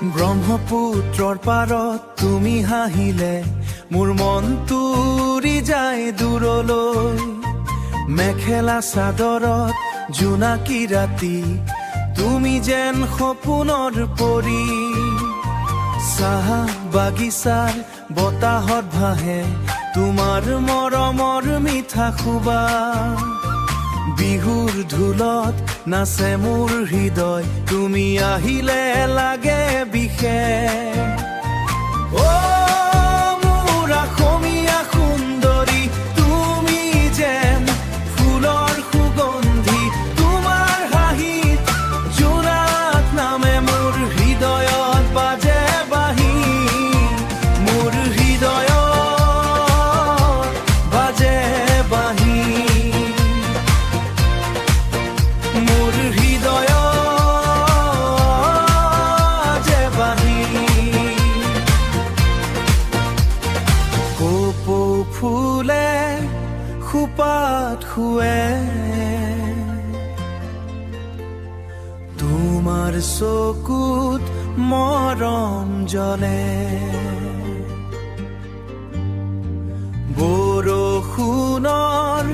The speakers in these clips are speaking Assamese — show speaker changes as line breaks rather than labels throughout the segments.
ব্ৰহ্মপুত্ৰৰ পাৰত তুমি হাঁহিলে মোৰ মনটো উৰি যায় দূৰলৈ। মেখেলা চাদৰত জোনাকী ৰাতি তুমি যেন সপোনৰ পৰী। চাহ বাগিচাৰ বতাহত ভাহে তোমাৰ মৰমৰ মিঠা সুবাস। বিহুৰ ঢোলত নাচে মোৰ হৃদয় তুমি আহিলে লাগে বিশেষ। মোৰ অসমীয়া সুন্দৰী তুমি যেন ফুলৰ সুগন্ধি। তোমাৰ হাঁহিত জোনাক নামে মোৰ হৃদয়ত বাজে বাঁহী। মোৰ হৃদয়ত বাজে বাঁহী। মোৰ হৃদয়ত যে বাঁহী। কপৌ ফুলে খোপাত শুৱে তোমাৰ চকুত মৰম জ্বলে। বৰষুণৰ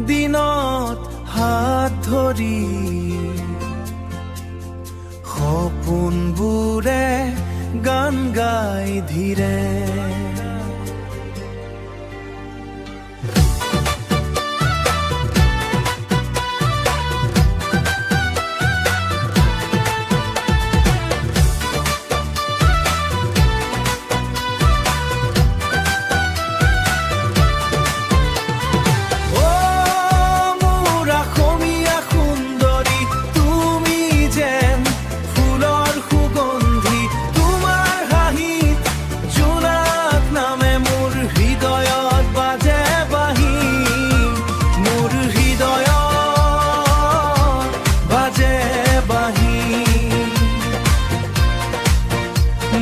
দিনত হাত ধৰি সপোনবোৰে গান গাই ধীৰে।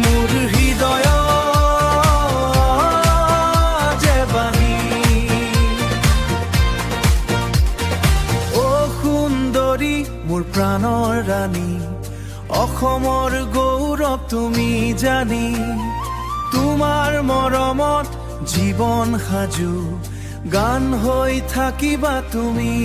মোৰ হৃদয়ত যে বাঁহী। অ' সুন্দৰী মোৰ প্ৰাণৰ ৰাণী অসমৰ গৌৰৱ তুমি জানি। তোমাৰ মৰমত জীৱন সাজু গান হৈ থাকিবা তুমি।